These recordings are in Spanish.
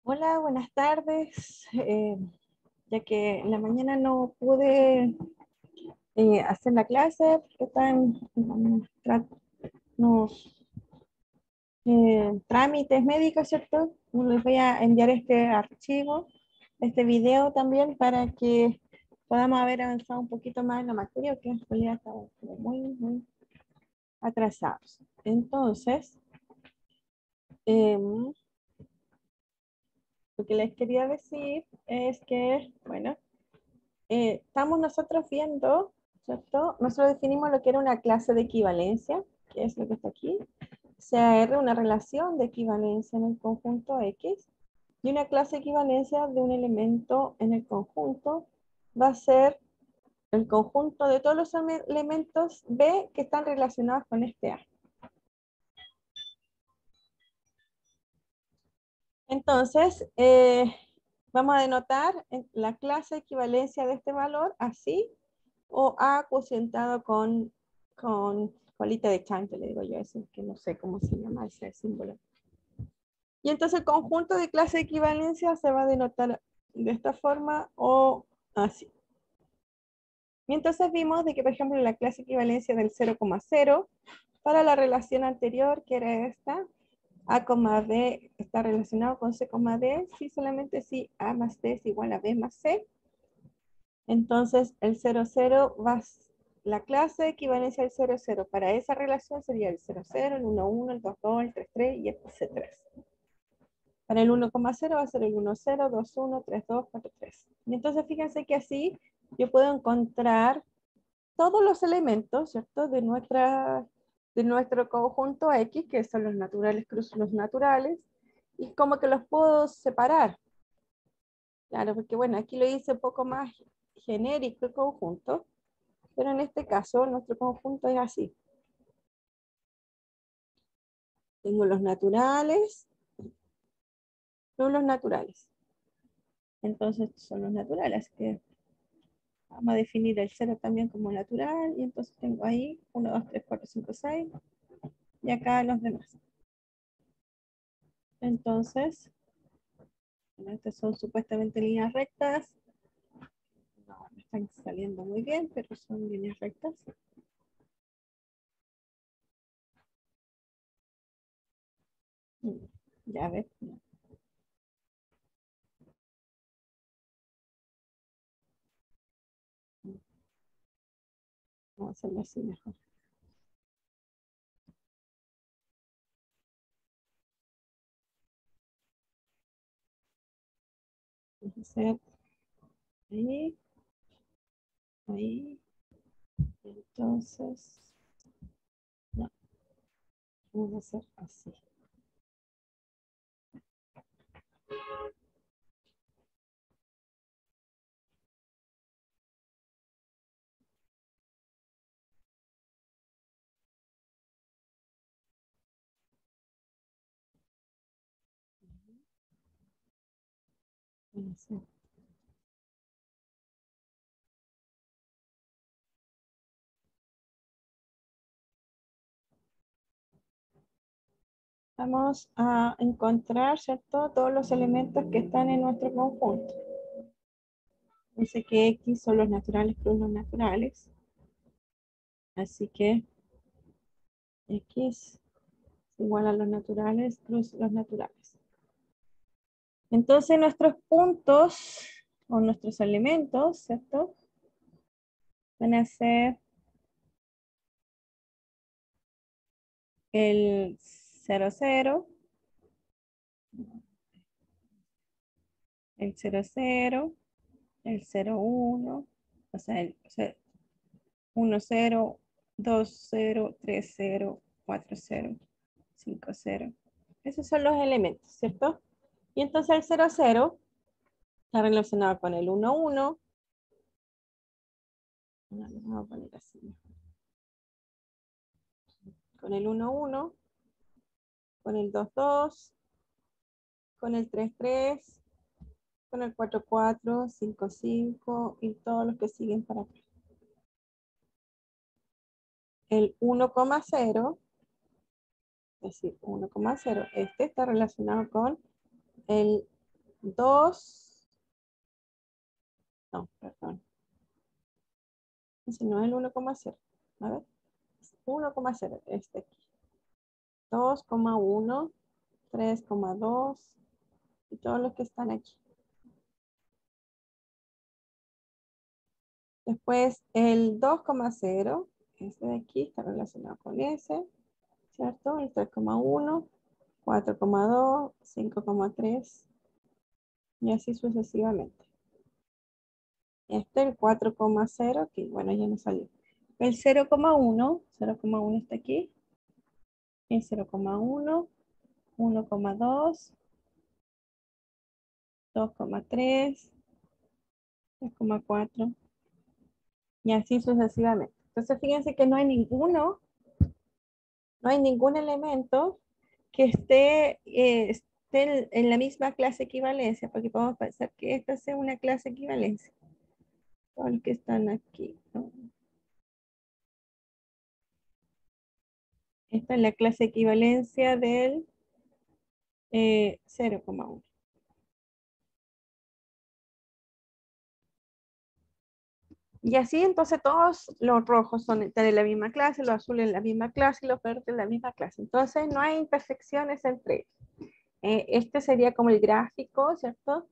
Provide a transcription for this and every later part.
Hola, buenas tardes. Ya que en la mañana no pude hacer la clase porque estaba en unos trámites médicos, ¿cierto? Les voy a enviar este archivo, este video también para que podamos haber avanzado un poquito más en la materia, que en realidad estamos como muy atrasados. Entonces, em, lo que les quería decir es que, bueno, estamos nosotros viendo, ¿cierto? Nosotros definimos lo que era una clase de equivalencia, que es lo que está aquí. CAR, una relación de equivalencia en el conjunto X, y una clase de equivalencia de un elemento en el conjunto va a ser el conjunto de todos los elementos B que están relacionados con este A. Entonces, vamos a denotar la clase de equivalencia de este valor así, o A cocientado con colita de chancho, le digo yo, eso que no sé cómo se llama ese símbolo. Y entonces el conjunto de clase de equivalencia se va a denotar de esta forma o así. Y entonces vimos de que, por ejemplo, la clase de equivalencia del 0,0 para la relación anterior, que era esta, A, B está relacionado con C, D, si solamente si A más D es igual a B más C. Entonces, el 0,0 va, la clase de equivalencia al 0,0 para esa relación sería el 0,0, el 1,1, el 2,2, el 3,3 y el C3. Para el 1,0 va a ser el 1,0, 2,1, 3,2, 4,3. Y entonces fíjense que así yo puedo encontrar todos los elementos, ¿cierto? De nuestro conjunto X, que son los naturales cruz los naturales, y como que los puedo separar. Claro, porque bueno, aquí lo hice un poco más genérico el conjunto, pero en este caso nuestro conjunto es así. Tengo los naturales, los naturales. Entonces son los naturales, que vamos a definir el 0 también como natural, y entonces tengo ahí 1, 2, 3, 4, 5, 6, y acá los demás. Entonces, bueno, estas son supuestamente líneas rectas. No, me están saliendo muy bien, pero son líneas rectas. Ya ves. Vamos a hacerlo así mejor. Vamos a hacer ahí, ahí. Entonces, no, vamos a hacer así. Vamos a hacer. Vamos a encontrar, ¿cierto? Todos los elementos que están en nuestro conjunto. Dice que X son los naturales plus los naturales. Así que X es igual a los naturales plus los naturales. Entonces nuestros puntos o nuestros elementos, ¿cierto? Van a ser el 0,0, el 0,0, el 0,1, o sea, el 1,0, 2,0, 3,0, 4,0, 5,0. Esos son los elementos, ¿cierto? Y entonces el 0,0 está relacionado con el 1,1. Vamos a poner así. Con el 1,1, con el 2,2, con el 3,3, con el 4,4, 5,5 y todos los que siguen para acá. El 1,0, es decir, 1,0, este está relacionado con el 2, no, perdón. Ese no es el 1,0. A ver, 1,0, este aquí. 2,1, 3,2 y todos los que están aquí. Después el 2,0, este de aquí está relacionado con ese, ¿cierto? El 3,1, 4,2, 5,3 y así sucesivamente. Este el 4,0, que bueno, ya no salió. El 0,1 está aquí. El 0,1, 1,2, 2,3, 3,4 y así sucesivamente. Entonces fíjense que no hay ningún elemento que esté en la misma clase equivalencia, porque podemos pensar que esta sea una clase equivalencia. Todos los que están aquí, ¿no? Esta es la clase equivalencia del 0,1. Y así entonces todos los rojos están en la misma clase, los azules en la misma clase y los verdes en la misma clase. Entonces no hay intersecciones entre ellos. Este sería como el gráfico, ¿cierto?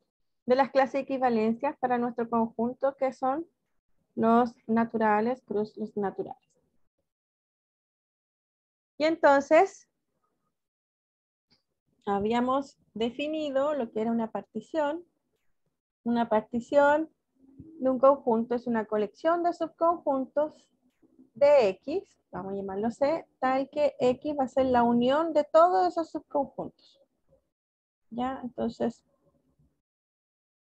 De las clases equivalencias para nuestro conjunto, que son los naturales, cruz los naturales. Y entonces habíamos definido lo que era una partición. Una partición de un conjunto es una colección de subconjuntos de X, vamos a llamarlo C, tal que X va a ser la unión de todos esos subconjuntos. ¿Ya? Entonces,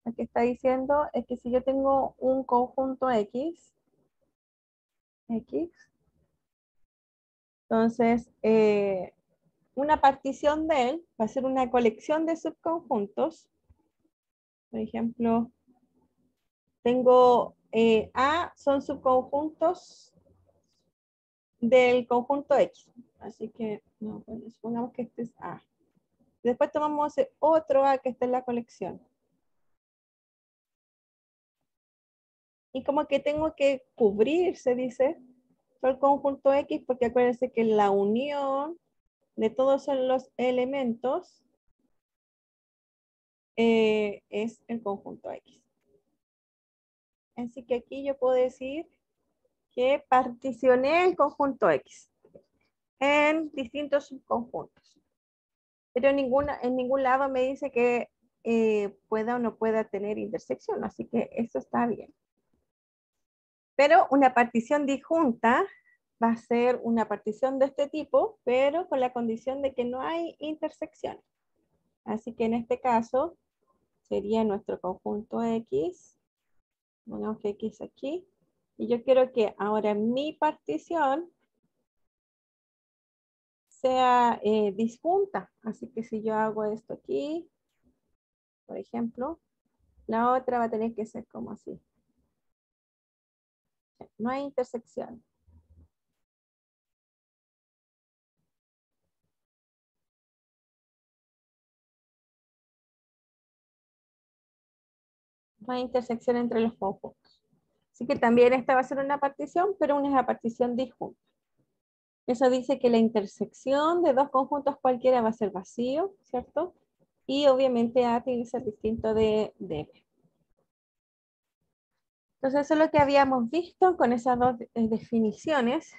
lo que está diciendo es que si yo tengo un conjunto X, entonces una partición de él va a ser una colección de subconjuntos. Por ejemplo, tengo A son subconjuntos del conjunto X. Así que, no, bueno, supongamos que este es A. Después tomamos otro A que está en la colección. Y como que tengo que cubrir, se dice, todo el conjunto X, porque acuérdense que la unión de todos los elementos es el conjunto X. Así que aquí yo puedo decir que particioné el conjunto X en distintos subconjuntos. Pero en ningún lado me dice que pueda o no pueda tener intersección, así que eso está bien. Pero una partición disjunta va a ser una partición de este tipo, pero con la condición de que no hay intersección. Así que en este caso sería nuestro conjunto X. Ponemos que X aquí. Y yo quiero que ahora mi partición sea disjunta. Así que si yo hago esto aquí, por ejemplo, la otra va a tener que ser como así. No hay intersección. No hay intersección entre los conjuntos. Así que también esta va a ser una partición, pero una partición disjunta. Eso dice que la intersección de dos conjuntos cualquiera va a ser vacío, ¿cierto? Y obviamente A tiene que ser distinto de B. Entonces eso es lo que habíamos visto con esas dos definiciones.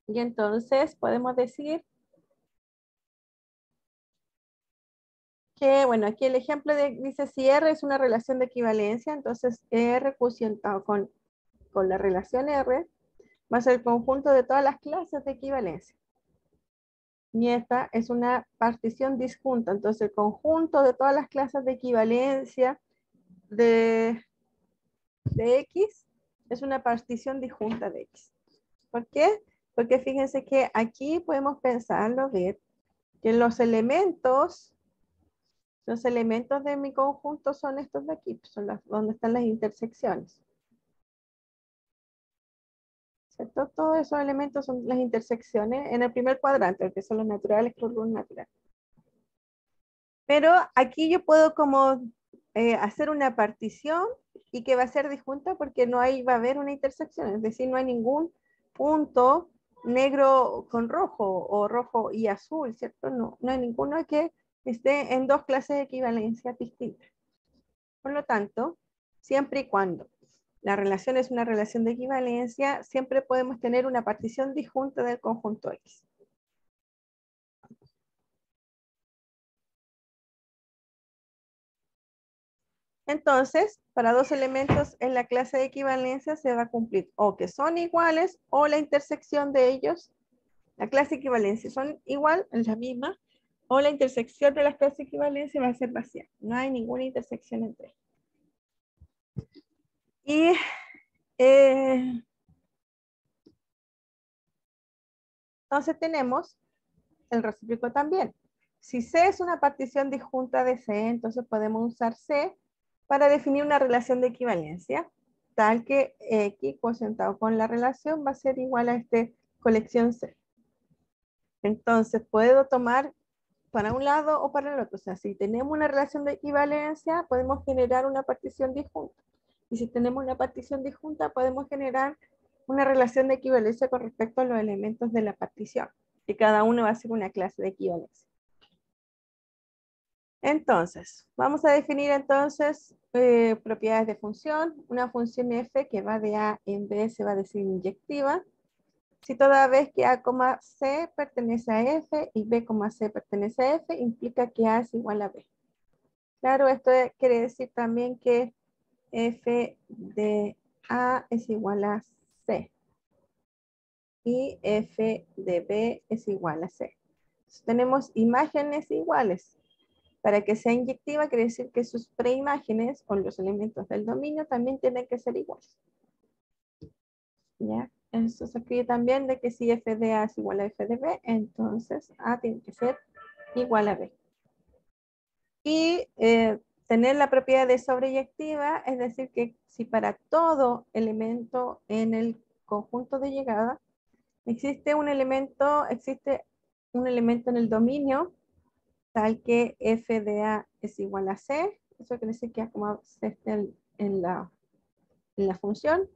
Y entonces podemos decir que, bueno, aquí el ejemplo dice si R es una relación de equivalencia, entonces R fusionado con la relación R va a ser el conjunto de todas las clases de equivalencia. Y esta es una partición disjunta, entonces el conjunto de todas las clases de equivalencia de X es una partición disjunta de X. ¿Por qué? Porque fíjense que aquí podemos pensarlo, ver que los elementos de mi conjunto son estos de aquí, son donde están las intersecciones. ¿Cierto? Todos esos elementos son las intersecciones en el primer cuadrante, que son los naturales con los naturales. Pero aquí yo puedo como hacer una partición y que va a ser disjunta porque no hay, va a haber una intersección, es decir, no hay ningún punto negro con rojo o rojo y azul, ¿cierto? No, no hay ninguno que esté en dos clases de equivalencia distintas. Por lo tanto, siempre y cuando la relación es una relación de equivalencia, siempre podemos tener una partición disjunta del conjunto X. Entonces, para dos elementos en la clase de equivalencia se va a cumplir o que son iguales o la intersección de ellos. La clase de equivalencia son igual, es la misma, o la intersección de las clases de equivalencia va a ser vacía. No hay ninguna intersección entre ellos. Y entonces tenemos el recíproco también. Si C es una partición disjunta de C, entonces podemos usar C para definir una relación de equivalencia, tal que X cocientado con la relación va a ser igual a este colección C. Entonces puedo tomar para un lado o para el otro. O sea, si tenemos una relación de equivalencia, podemos generar una partición disjunta. Y si tenemos una partición disjunta, podemos generar una relación de equivalencia con respecto a los elementos de la partición, que cada uno va a ser una clase de equivalencia. Entonces, vamos a definir entonces propiedades de función. Una función f que va de A en B se va a decir inyectiva. Si toda vez que A, C pertenece a F y B, C pertenece a F, implica que A es igual a B. Claro, esto quiere decir también que F de A es igual a C y F de B es igual a C. Entonces, tenemos imágenes iguales. Para que sea inyectiva quiere decir que sus preimágenes o los elementos del dominio también tienen que ser iguales. ¿Ya? Eso se escribe también de que si f de A es igual a f de B, entonces A tiene que ser igual a B. Y tener la propiedad de sobreyectiva, es decir, que si para todo elemento en el conjunto de llegada existe un elemento en el dominio tal que f de A es igual a C, eso quiere decir que A, C está en la función.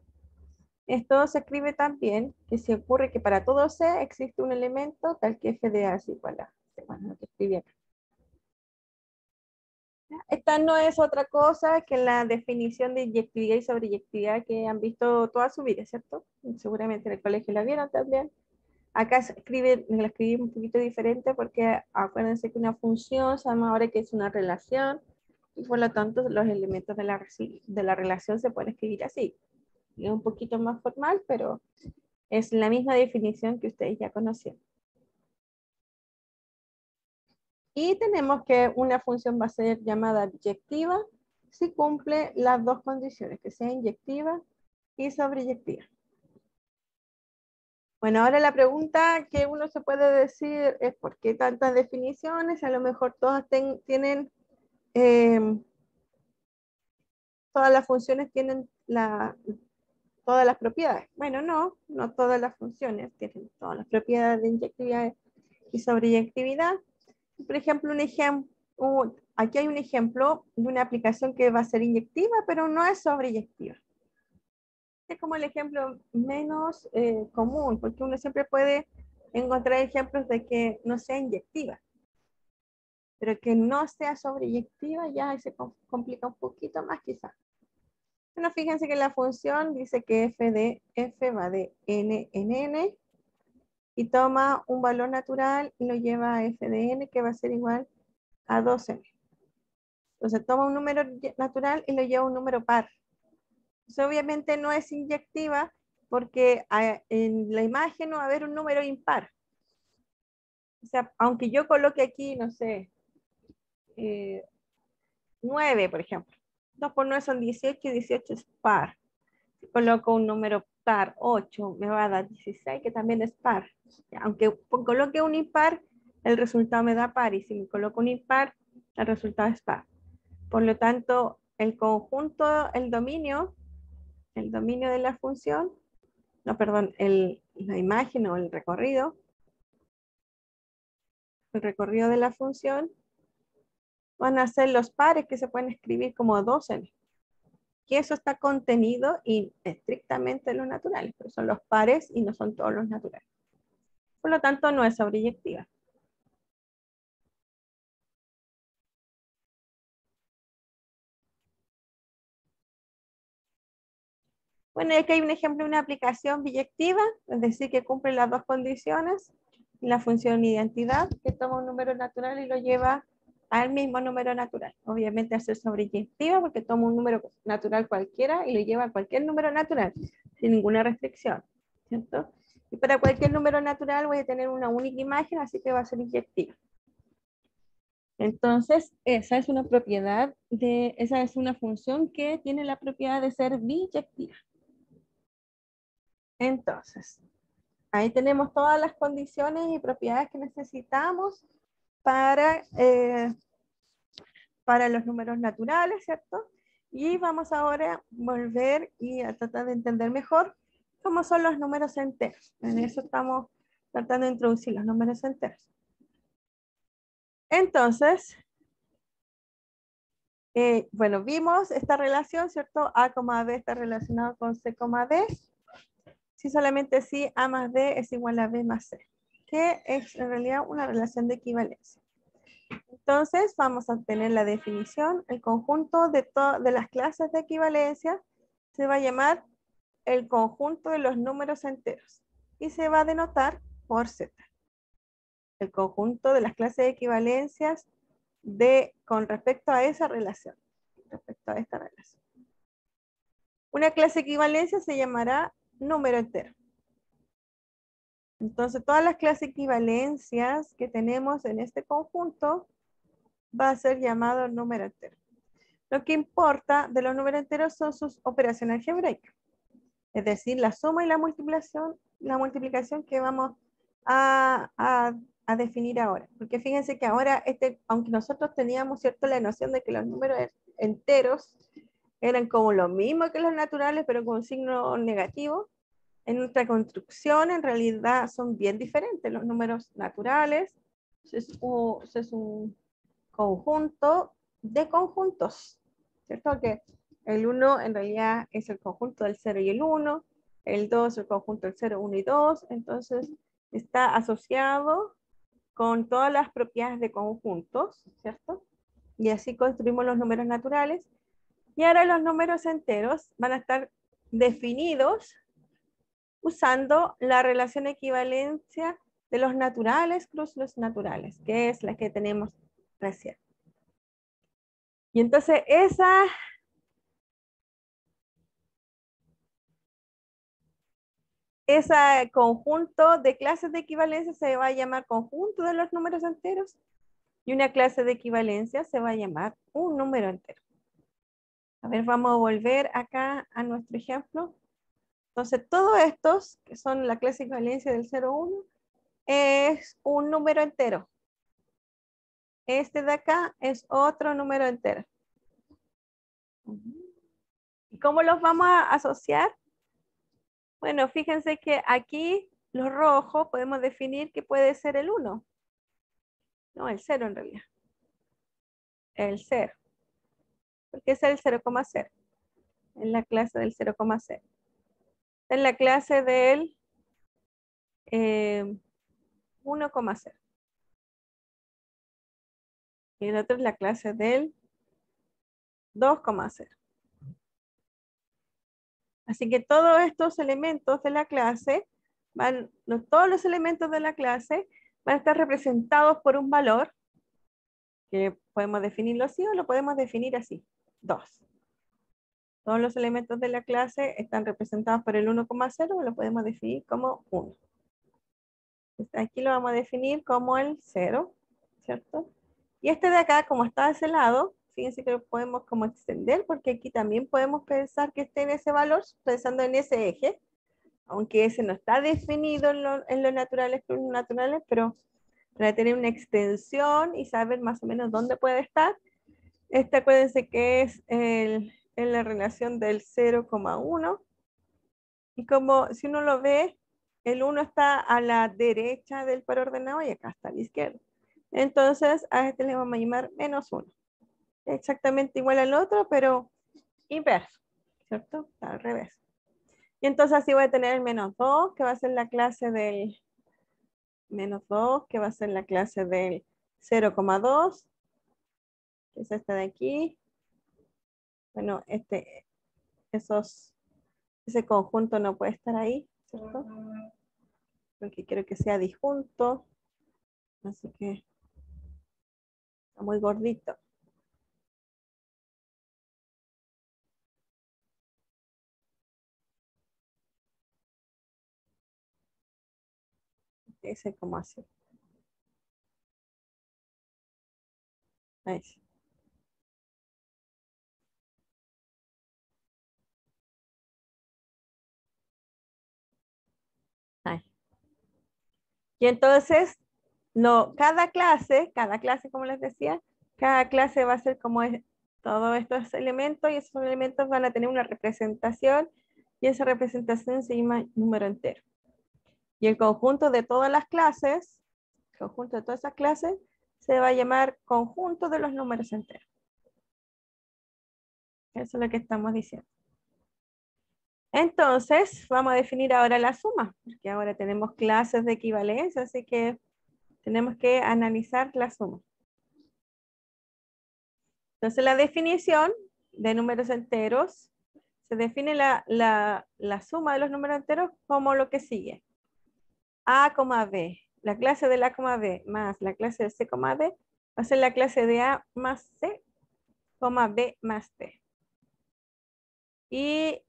Esto se escribe también que si ocurre que para todo C existe un elemento tal que f de A es igual a C. Bueno, lo que escribí acá. Esta no es otra cosa que la definición de inyectividad y sobreyectividad que han visto toda su vida, ¿cierto? Seguramente en el colegio la vieron también. Acá la escribí un poquito diferente porque acuérdense que una función sabemos ahora que es una relación y por lo tanto los elementos de la relación se pueden escribir así. Es un poquito más formal, pero es la misma definición que ustedes ya conocieron. Y tenemos que una función va a ser llamada inyectiva si cumple las dos condiciones, que sea inyectiva y sobreyectiva. Bueno, ahora la pregunta que uno se puede decir es ¿por qué tantas definiciones? A lo mejor todas tienen, todas las funciones tienen todas las propiedades. Bueno, no todas las funciones tienen todas las propiedades de inyectividad y sobreyectividad. Por ejemplo, aquí hay un ejemplo de una aplicación que va a ser inyectiva, pero no es sobreyectiva. Es como el ejemplo menos común, porque uno siempre puede encontrar ejemplos de que no sea inyectiva, pero que no sea sobreyectiva ya se complica un poquito más quizás. Bueno, fíjense que la función dice que f de f va de n en n y toma un valor natural y lo lleva a f de n que va a ser igual a 2n. Entonces toma un número natural y lo lleva a un número par. Entonces, obviamente no es inyectiva porque en la imagen no va a haber un número impar. O sea, aunque yo coloque aquí, no sé, 9, por ejemplo. 2 por 9 son 18 y 18 es par. Si coloco un número par, 8, me va a dar 16, que también es par. Aunque coloque un impar, el resultado me da par. Y si me coloco un impar, el resultado es par. Por lo tanto, el conjunto, el dominio de la función, no, perdón, la imagen o el recorrido de la función van a ser los pares que se pueden escribir como docena. Que eso está contenido y estrictamente en los naturales, pero son los pares y no son todos los naturales. Por lo tanto, no es sobreyectiva. Bueno, aquí hay un ejemplo de una aplicación biyectiva, es decir, que cumple las dos condiciones, la función identidad, que toma un número natural y lo lleva al mismo número natural. Obviamente hacer sobreyectiva porque toma un número natural cualquiera y lo lleva a cualquier número natural, sin ninguna restricción, ¿cierto? Y para cualquier número natural voy a tener una única imagen, así que va a ser inyectiva. Entonces, esa es una propiedad esa es una función que tiene la propiedad de ser biyectiva. Entonces, ahí tenemos todas las condiciones y propiedades que necesitamos para, para los números naturales, ¿cierto? Y vamos ahora a volver y a tratar de entender mejor cómo son los números enteros. En eso estamos tratando de introducir los números enteros. Entonces, bueno, vimos esta relación, ¿cierto? A, B está relacionado con C, D. Si solamente si A más B es igual a B más C, que es en realidad una relación de equivalencia. Entonces vamos a tener la definición. El conjunto de las clases de equivalencia se va a llamar el conjunto de los números enteros y se va a denotar por Z. El conjunto de las clases de equivalencias con respecto a esa relación. Respecto a esta relación. Una clase de equivalencia se llamará número entero. Entonces, todas las clases de equivalencias que tenemos en este conjunto va a ser llamado número entero. Lo que importa de los números enteros son sus operaciones algebraicas. Es decir, la suma y la multiplicación que vamos a definir ahora. Porque fíjense que ahora, aunque nosotros teníamos, ¿cierto?, la noción de que los números enteros eran como lo mismo que los naturales, pero con signo negativo, en nuestra construcción en realidad son bien diferentes. Los números naturales es un conjunto de conjuntos, ¿cierto? Que el 1 en realidad es el conjunto del 0 y el 1, el 2 el conjunto del 0, 1 y 2, entonces está asociado con todas las propiedades de conjuntos, ¿cierto? Y así construimos los números naturales. Y ahora los números enteros van a estar definidos usando la relación de equivalencia de los naturales plus los naturales, que es la que tenemos recién. Y entonces ese conjunto de clases de equivalencia se va a llamar conjunto de los números enteros y una clase de equivalencia se va a llamar un número entero. A ver, vamos a volver acá a nuestro ejemplo. Entonces, todos estos, que son la clase de equivalencia del 0, 1, es un número entero. Este de acá es otro número entero. ¿Y cómo los vamos a asociar? Bueno, fíjense que aquí los rojos podemos definir que puede ser el 1. No, el 0 en realidad. El 0. Porque es el 0,0. En la clase del 0,0. En la clase del 1,0. Y el otro es la clase del 2,0. Así que todos estos elementos de la clase, todos los elementos de la clase van a estar representados por un valor, que podemos definirlo así o lo podemos definir así, 2. Todos los elementos de la clase están representados por el 1,0 o lo podemos definir como 1. Aquí lo vamos a definir como el 0, ¿cierto? Y este de acá, como está de ese lado, fíjense que lo podemos como extender, porque aquí también podemos pensar que esté en ese valor, pensando en ese eje, aunque ese no está definido en los naturales plus naturales, pero para tener una extensión y saber más o menos dónde puede estar, acuérdense que es en la relación del 0,1, y como si uno lo ve, el 1 está a la derecha del par ordenado y acá está a la izquierda. Entonces a este le vamos a llamar -1. exactamente igual al otro, pero inverso, ¿cierto? Está al revés. Y entonces así voy a tener el menos 2, que va a ser la clase del menos 2, que va a ser la clase del 0,2, que es esta de aquí. Bueno, ese conjunto no puede estar ahí, ¿cierto? Porque quiero que sea disjunto, así que está muy gordito. Ese como así. Ahí sí. Ahí. Y entonces, no, cada clase, como les decía, cada clase va a ser como todos estos elementos y esos elementos van a tener una representación y esa representación se llama número entero. Y el conjunto de todas las clases, el conjunto de todas esas clases, se va a llamar conjunto de los números enteros. Eso es lo que estamos diciendo. Entonces, vamos a definir ahora la suma, porque ahora tenemos clases de equivalencia, así que tenemos que analizar la suma. Entonces, la definición de números enteros, se define la suma de los números enteros como lo que sigue. A, B. La clase de la, B más la clase de C, D va a ser la clase de A más C, B más D. Y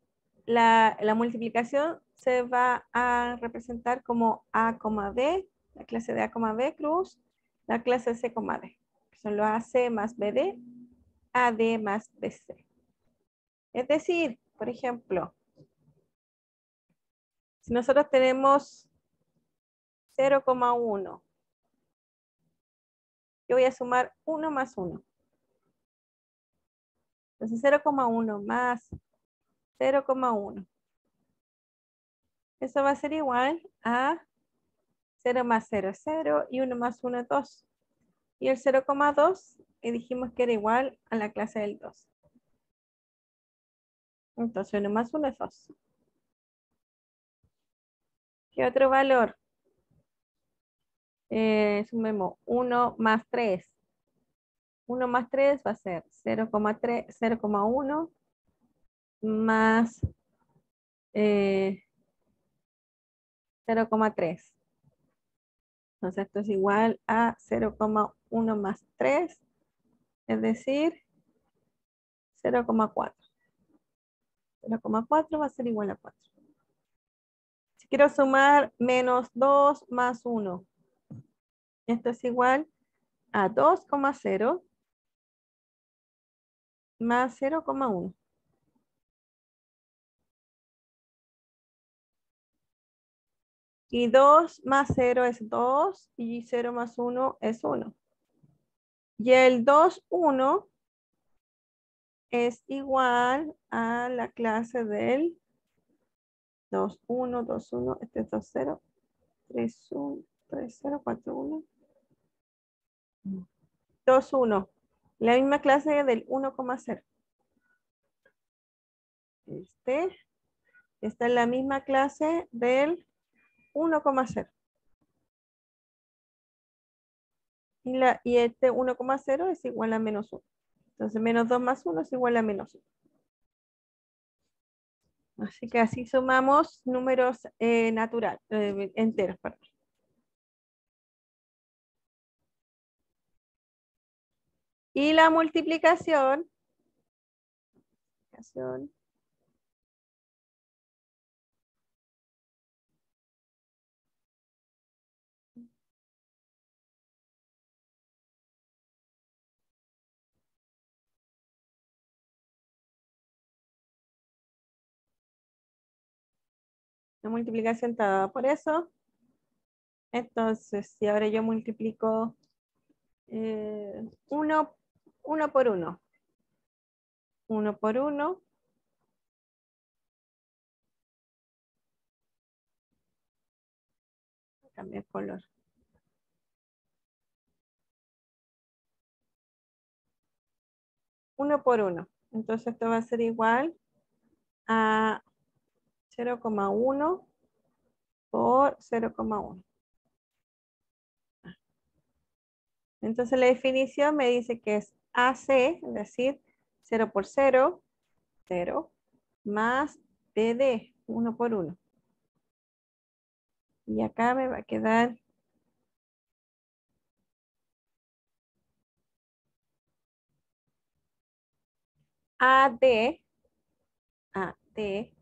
la multiplicación se va a representar como A, B, la clase de A, B cruz, la clase de C, D, que son los AC más BD, AD más BC. Es decir, por ejemplo, si nosotros tenemos 0,1, yo voy a sumar 1 más 1. Entonces 0,1 más 0,1. Eso va a ser igual a 0 más 0 es 0 y 1 más 1 es 2. Y el 0,2 dijimos que era igual a la clase del 2. Entonces 1 más 1 es 2. ¿Qué otro valor? Sumemos 1 más 3. 1 más 3 va a ser 0,1 más 0,3. Entonces esto es igual a 0,1 más 3, es decir, 0,4. 0,4 va a ser igual a 4. Si quiero sumar menos 2 más 1, esto es igual a 2,0 más 0,1. Y 2 más 0 es 2 y 0 más 1 es 1. Y el 2, 1 es igual a la clase del 2, 1, 2, 1, este es 2, 0, 3, 1, 3, 0, 4, 1, 2, 1. La misma clase del 1,0. Esta es la misma clase del 1,0. Y este 1,0 es igual a menos 1. Entonces menos 2 más 1 es igual a menos 1. Así que así sumamos números enteros, perdón. Y la multiplicación, la multiplicación está dada por eso. Entonces, si ahora yo multiplico 1 por 1. 1 por 1. Cambiar color. 1 por 1. Entonces esto va a ser igual a 0,1 por 0,1. Entonces la definición me dice que es AC, es decir, 0 por 0, 0, más BD, 1 por 1. Y acá me va a quedar AD, AD,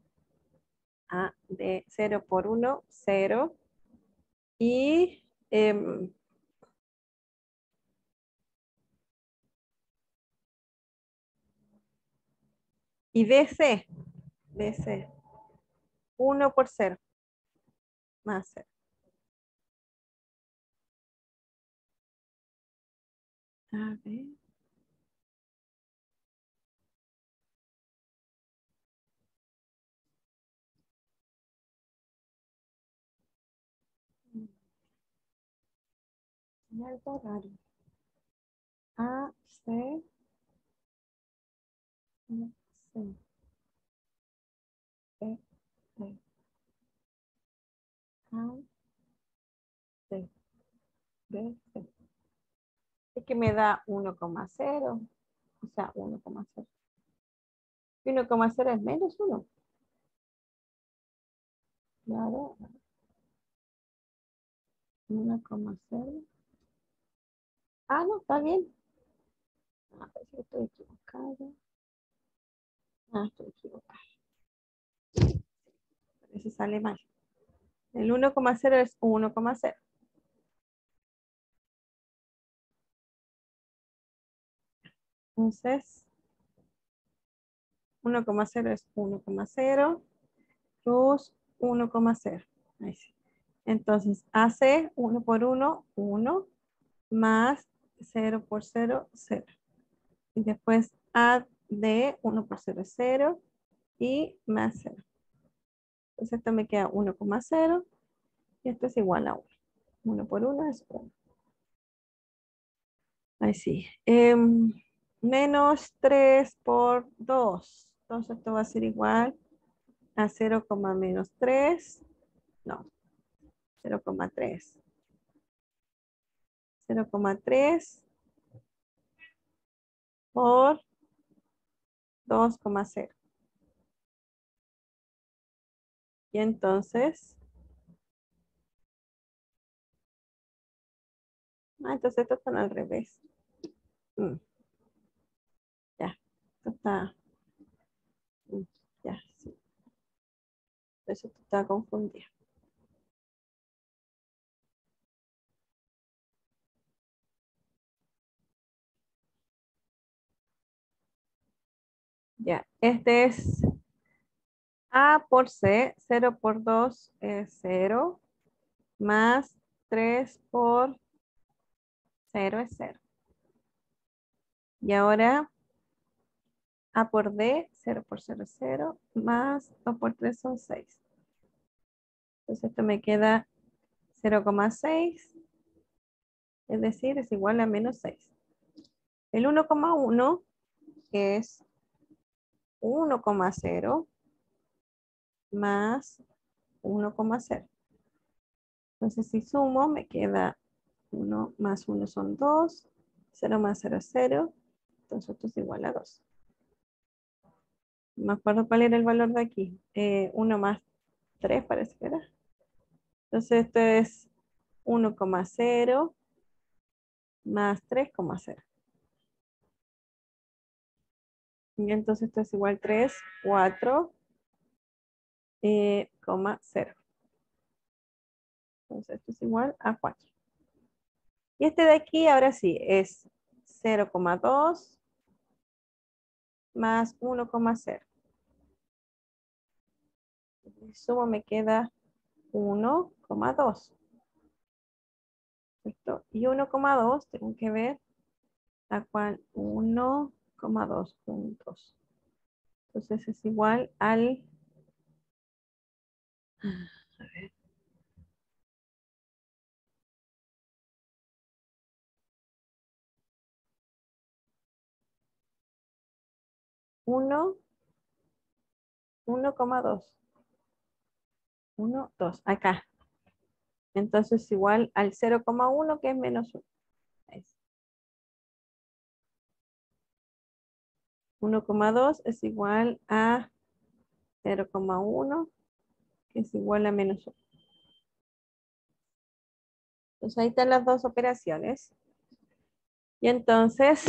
AD, 0 por 1, 0. Y DC, DC, 1 por 0, más 0. A ver. Y algo raro. A, C, C, C, C, A, C, B, C. Es que me da 1,0, o sea, 1,0. Y 1,0 es menos 1. Claro, 1,0. Ah, no, está bien. A ver si estoy equivocada. Ah, estoy equivocada. Parece sale mal. El 1,0 es 1,0. Entonces, 1,0 es 1,0 plus 1,0. Ahí sí. Entonces, AC 1 por 1, 1, más 0 por 0, 0. Y después AD 1 por 0 es 0 y más 0. Entonces esto me queda 1,0 y esto es igual a 1. 1 por 1 es 1. Ahí sí. Menos 3 por 2. Entonces esto va a ser igual a 0, menos 3. No, 0,3. 0,3 por 2,0. Y entonces esto está al revés. Ya, esto está, ya, sí. Eso está confundido. Ya, este es A por C, 0 por 2 es 0, más 3 por 0 es 0. Y ahora A por D, 0 por 0 es 0, más 2 por 3 son 6. Entonces esto me queda 0,6, es decir, es igual a menos 6. El 1,1 es 1,0 más 1,0. Entonces si sumo me queda 1 más 1 son 2, 0 más 0 es 0, entonces esto es igual a 2. No me acuerdo cuál era el valor de aquí. 1 más 3 parece que era. Entonces esto es 1,0 más 3,0. Y entonces esto es igual a 3, 4, 0. Entonces esto es igual a 4. Y este de aquí ahora sí es 0,2 más 1,0. Sumo me queda 1,2. Y 1,2 tengo que ver a cuál 1,2 puntos. Entonces es igual al, a ver, 1, 1,2. 1, 2, acá. Entonces igual al 0,1 que es menos 1. 1,2 es igual a 0,1 que es igual a menos 1. Entonces ahí están las dos operaciones. Y entonces,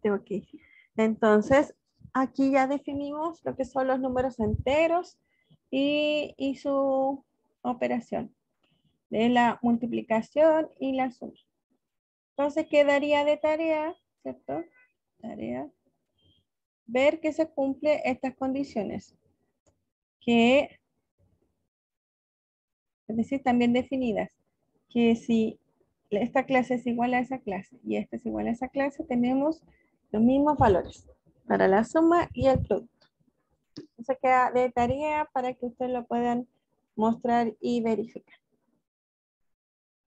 tengo que ir. Entonces, aquí ya definimos lo que son los números enteros y su operación de la multiplicación y la suma. Entonces quedaría de tarea, ¿cierto? Tarea. Ver que se cumplen estas condiciones. Que, es decir, también definidas. Que si esta clase es igual a esa clase y esta es igual a esa clase, tenemos los mismos valores para la suma y el producto. Eso queda de tarea para que ustedes lo puedan mostrar y verificar.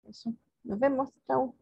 Eso. Nos vemos. Chao.